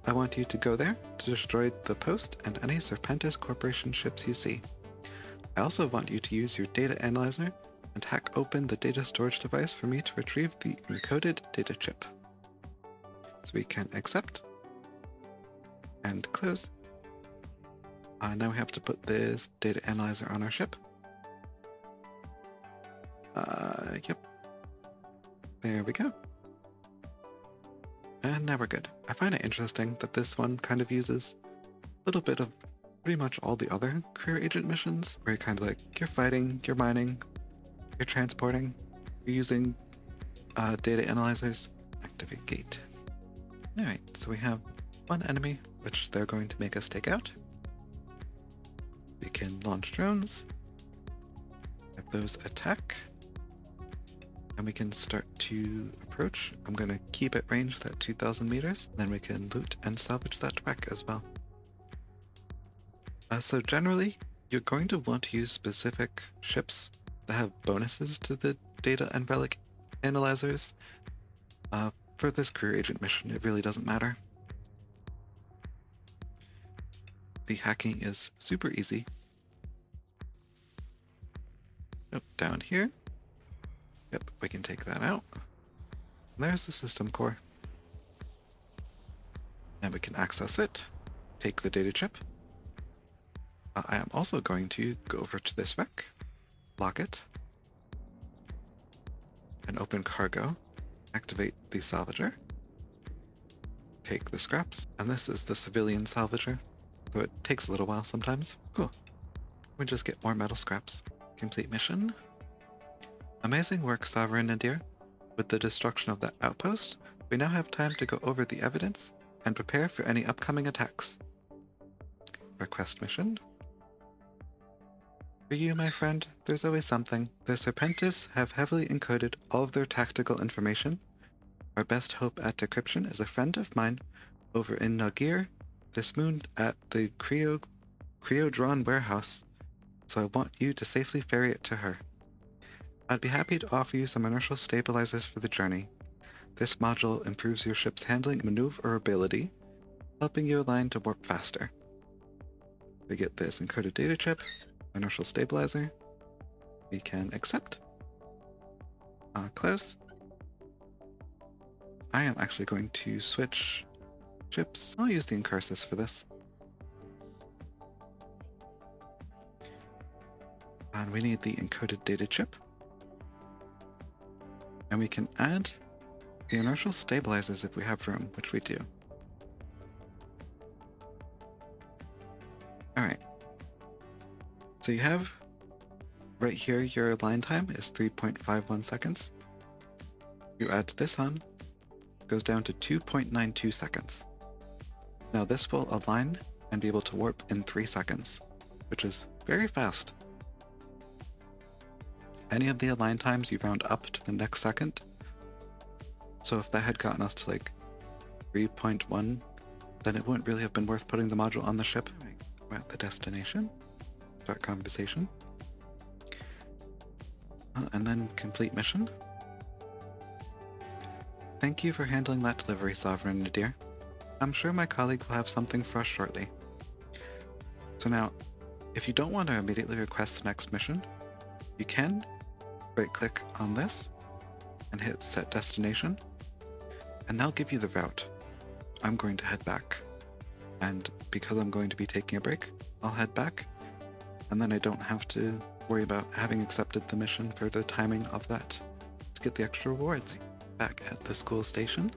I want you to go there to destroy the post and any Serpentis Corporation ships you see. I also want you to use your data analyzer and hack open the data storage device for me to retrieve the encoded data chip. So we can accept and close. Now we have to put this data analyzer on our ship. Yep. There we go. And now we're good. I find it interesting that this one kind of uses a little bit of pretty much all the other career agent missions, where you're kind of like, you're fighting, you're mining, you're transporting, you're using data analyzers. Activate gate. Alright, so we have one enemy, which they're going to make us take out. We can launch drones, have those attack, and we can start to approach. I'm going to keep it ranged at 2,000 meters, then we can loot and salvage that wreck as well. So generally, you're going to want to use specific ships that have bonuses to the data and relic analyzers. For this career agent mission, it really doesn't matter. The hacking is super easy. Oh, down here. Yep, we can take that out. And there's the system core. And we can access it, take the data chip. I am also going to go over to this wreck, lock it, and open cargo, activate the salvager, take the scraps, and this is the civilian salvager, so it takes a little while sometimes. Cool. We just get more metal scraps. Complete mission. Amazing work, Sovereign Nadir. With the destruction of that outpost, we now have time to go over the evidence and prepare for any upcoming attacks. Request mission. For you, my friend, there's always something. The Serpentis have heavily encoded all of their tactical information. Our best hope at decryption is a friend of mine over in Nagir, this moon at the Creodron warehouse, so I want you to safely ferry it to her. I'd be happy to offer you some inertial stabilizers for the journey. This module improves your ship's handling and maneuverability, helping you align to warp faster. We get this encoded data chip, inertial stabilizer. We can accept. Close. I am actually going to switch ships. I'll use the Incursus for this. And we need the encoded data chip. And we can add the inertial stabilizers if we have room, which we do. Alright. So you have Right here, your line time is 3.51 seconds. You add this on, it goes down to 2.92 seconds. Now this will align and be able to warp in 3 seconds, which is very fast. Any of the align times you round up to the next second. So if that had gotten us to like 3.1, then it wouldn't really have been worth putting the module on the ship. We're at the destination. Start conversation. And then complete mission. Thank you for handling that delivery, Sovereign Nadir. I'm sure my colleague will have something for us shortly. So now, if you don't want to immediately request the next mission, you can right-click on this and hit Set Destination, and that'll give you the route. I'm going to head back, and because I'm going to be taking a break, I'll head back, and then I don't have to worry about having accepted the mission for the timing of that to get the extra rewards. Back at the school station,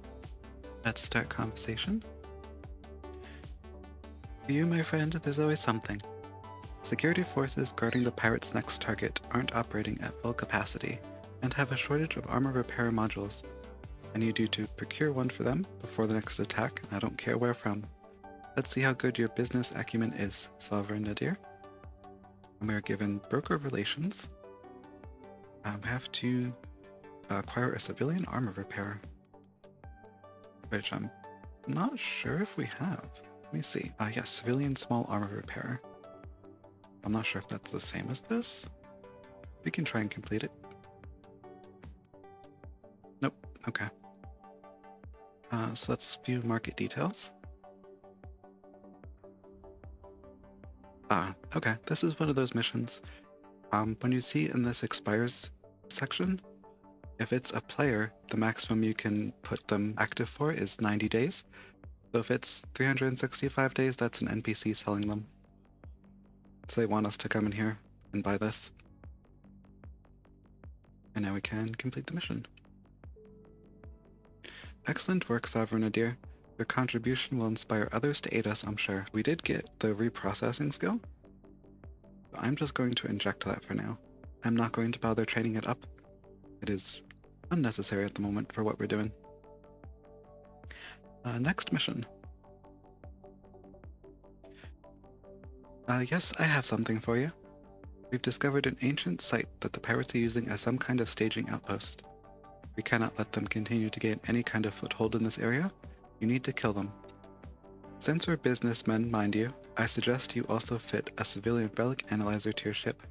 let's start conversation. For you, my friend, there's always something. Security forces guarding the pirates' next target aren't operating at full capacity and have a shortage of armor repair modules. I need you to procure one for them before the next attack, and I don't care where from. Let's see how good your business acumen is, Sovereign Nadir. And we are given broker relations. We have to acquire a civilian armor repairer, which I'm not sure if we have. Let me see. Yes, civilian small armor repairer. I'm not sure if that's the same as this. We can try and complete it. Nope. Okay. So let's view market details. Okay. This is one of those missions. When you see in this expires section, if it's a player, the maximum you can put them active for is 90 days. So if it's 365 days, that's an NPC selling them. So they want us to come in here and buy this. And now we can complete the mission. Excellent work, Sovereign Nadir. Your contribution will inspire others to aid us, I'm sure. We did get the reprocessing skill. But I'm just going to inject that for now. I'm not going to bother training it up. It is unnecessary at the moment for what we're doing. Next mission. Yes, I have something for you. We've discovered an ancient site that the pirates are using as some kind of staging outpost. We cannot let them continue to gain any kind of foothold in this area. You need to kill them. Since we're businessmen, mind you, I suggest you also fit a civilian relic analyzer to your ship.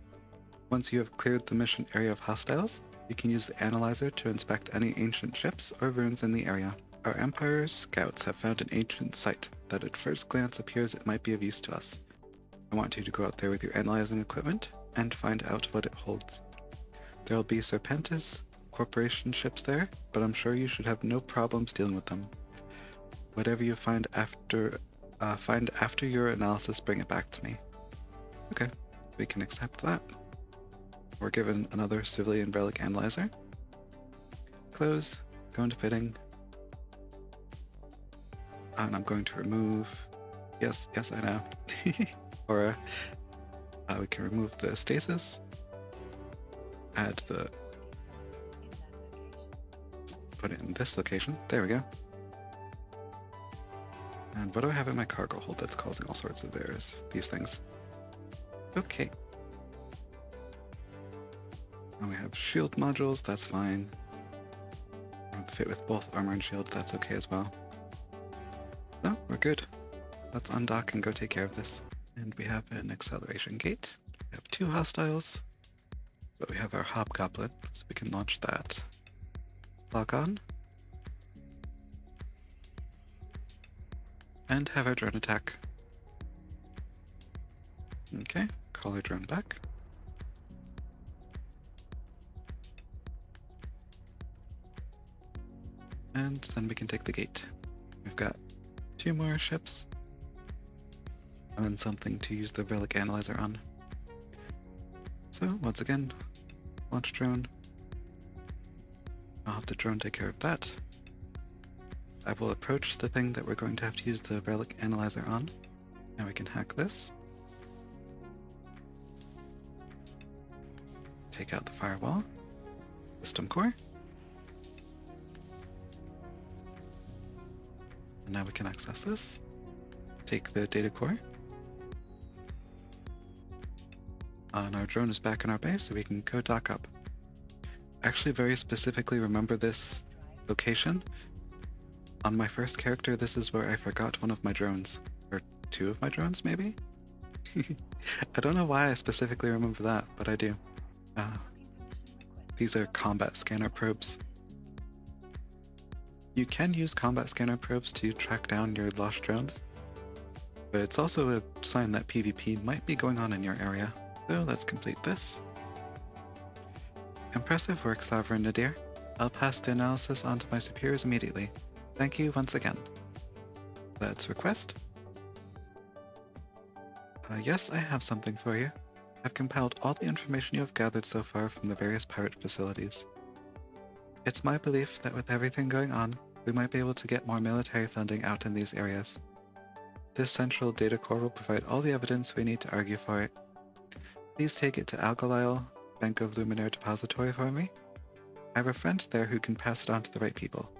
Once you have cleared the mission area of hostiles, you can use the analyzer to inspect any ancient ships or ruins in the area. Our Empire's scouts have found an ancient site that at first glance appears it might be of use to us. I want you to go out there with your analyzing equipment and find out what it holds. There will be Serpentis Corporation ships there, but I'm sure you should have no problems dealing with them. Whatever you find after your analysis, bring it back to me. Okay, we can accept that. We're given another civilian relic analyzer. Close, go into fitting. And I'm going to remove, yes, I know. Or we can remove the stasis. Add the, put it in this location. There we go. And what do I have in my cargo hold that's causing all sorts of errors? These things. Okay. And we have shield modules, that's fine. Fit with both armor and shield, that's okay as well. No, we're good. Let's undock and go take care of this. And we have an acceleration gate. We have 2 hostiles, but we have our hobgoblin, so we can launch that. Lock on. And have our drone attack. Okay, call our drone back. And then we can take the gate. We've got 2 more ships. And then something to use the relic analyzer on. So, once again, launch drone. I'll have the drone take care of that. I will approach the thing that we're going to have to use the relic analyzer on. Now we can hack this. take out the firewall. System core. And now we can access this. Take the data core. And our drone is back in our base, so we can go dock up. Actually very specifically remember this location. On my first character, this is where I forgot one of my drones. Or two of my drones, maybe? I don't know why I specifically remember that, but I do. These are combat scanner probes. You can use combat scanner probes to track down your lost drones, but it's also a sign that PvP might be going on in your area. So let's complete this. Impressive work, Sovereign Nadir. I'll pass the analysis on to my superiors immediately. Thank you once again. Let's request. Yes, I have something for you. I've compiled all the information you have gathered so far from the various pirate facilities. It's my belief that with everything going on, we might be able to get more military funding out in these areas. This central data core will provide all the evidence we need to argue for it. Please take it to Algalile Bank of Luminaire Depository for me. I have a friend there who can pass it on to the right people.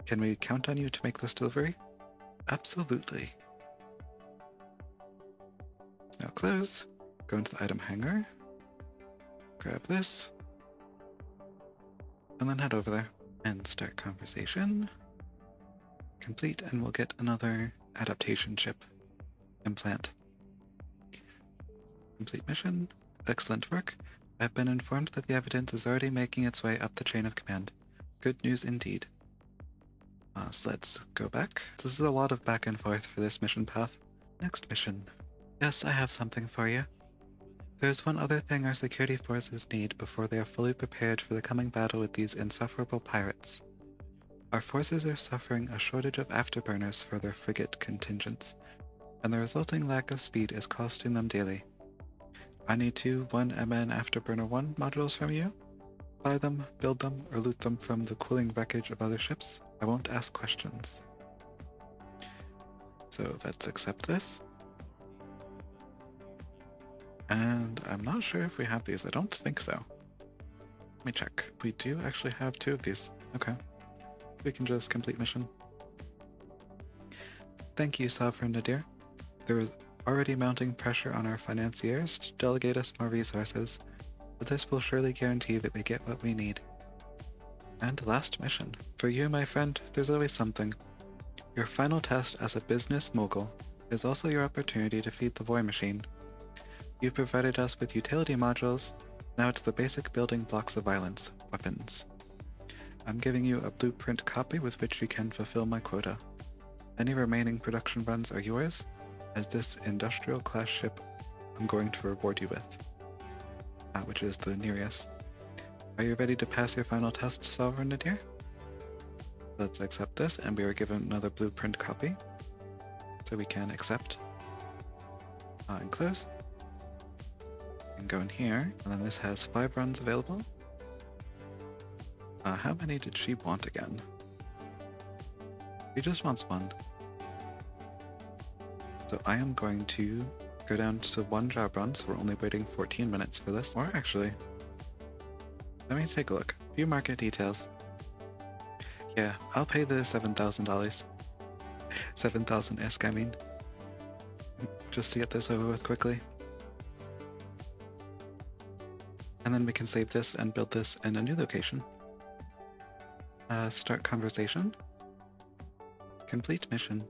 Can we count on you to make this delivery? Absolutely. Now close, go into the item hangar, grab this, and then head over there and start conversation. Complete, and we'll get another adaptation chip implant. Complete mission. Excellent work. I've been informed that the evidence is already making its way up the chain of command. Good news indeed. So let's go back. This is a lot of back and forth for this mission path. Next mission. Yes, I have something for you. There's one other thing our security forces need before they are fully prepared for the coming battle with these insufferable pirates. Our forces are suffering a shortage of afterburners for their frigate contingents, and the resulting lack of speed is costing them daily. I need 2 1MN Afterburner 1 modules from you. Buy them, build them, or loot them from the cooling wreckage of other ships. I won't ask questions. So let's accept this. And I'm not sure if we have these. I don't think so. Let me check. We do actually have 2 of these. Okay. We can just complete mission. Thank you, Sovereign Nadir. There is already mounting pressure on our financiers to delegate us more resources, but this will surely guarantee that we get what we need. And last mission. For you, my friend, there's always something. Your final test as a business mogul is also your opportunity to feed the war machine. You provided us with utility modules, now it's the basic building blocks of violence, weapons. I'm giving you a blueprint copy with which you can fulfill my quota. Any remaining production runs are yours, as this industrial class ship I'm going to reward you with, which is the Nereus. Are you ready to pass your final test, Sovereign Nadir? Let's accept this, and we are given another blueprint copy, so we can accept and close. And go in here, and then this has 5 runs available. How many did she want again? She just wants 1. So I am going to go down to 1 job run, so we're only waiting 14 minutes for this. Or actually, let me take a look. View market details. Yeah, I'll pay the $7,000. 7,000 ISK, I mean. Just to get this over with quickly. And then we can save this and build this in a new location. Start conversation. Complete mission.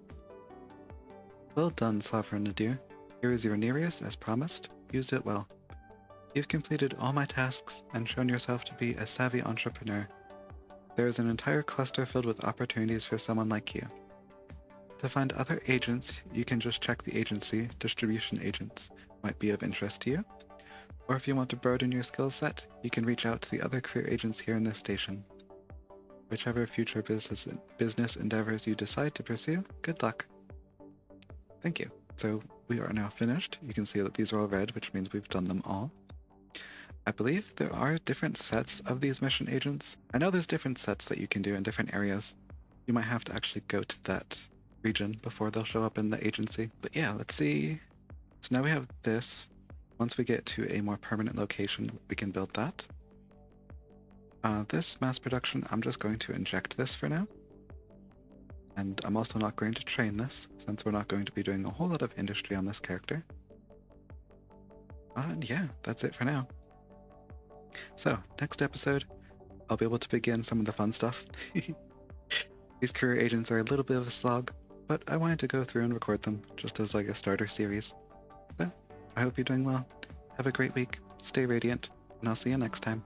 Well done, Sovereign Nadir. Here is your Nereus as promised. Used it well. You've completed all my tasks and shown yourself to be a savvy entrepreneur. There is an entire cluster filled with opportunities for someone like you. To find other agents, you can just check the agency. Distribution agents might be of interest to you. Or if you want to broaden your skill set, you can reach out to the other career agents here in this station. Whichever future business endeavors you decide to pursue, good luck. Thank you. So we are now finished. You can see that these are all red, which means we've done them all. I believe there are different sets of these mission agents. I know there's different sets that you can do in different areas. You might have to actually go to that region before they'll show up in the agency. But yeah, let's see. So now we have this. Once we get to a more permanent location, we can build that. This mass production, I'm just going to inject this for now. And I'm also not going to train this, since we're not going to be doing a whole lot of industry on this character. And yeah, that's it for now. So, next episode, I'll be able to begin some of the fun stuff. These career agents are a little bit of a slog, but I wanted to go through and record them, just as like a starter series. So, I hope you're doing well. Have a great week, stay radiant, and I'll see you next time.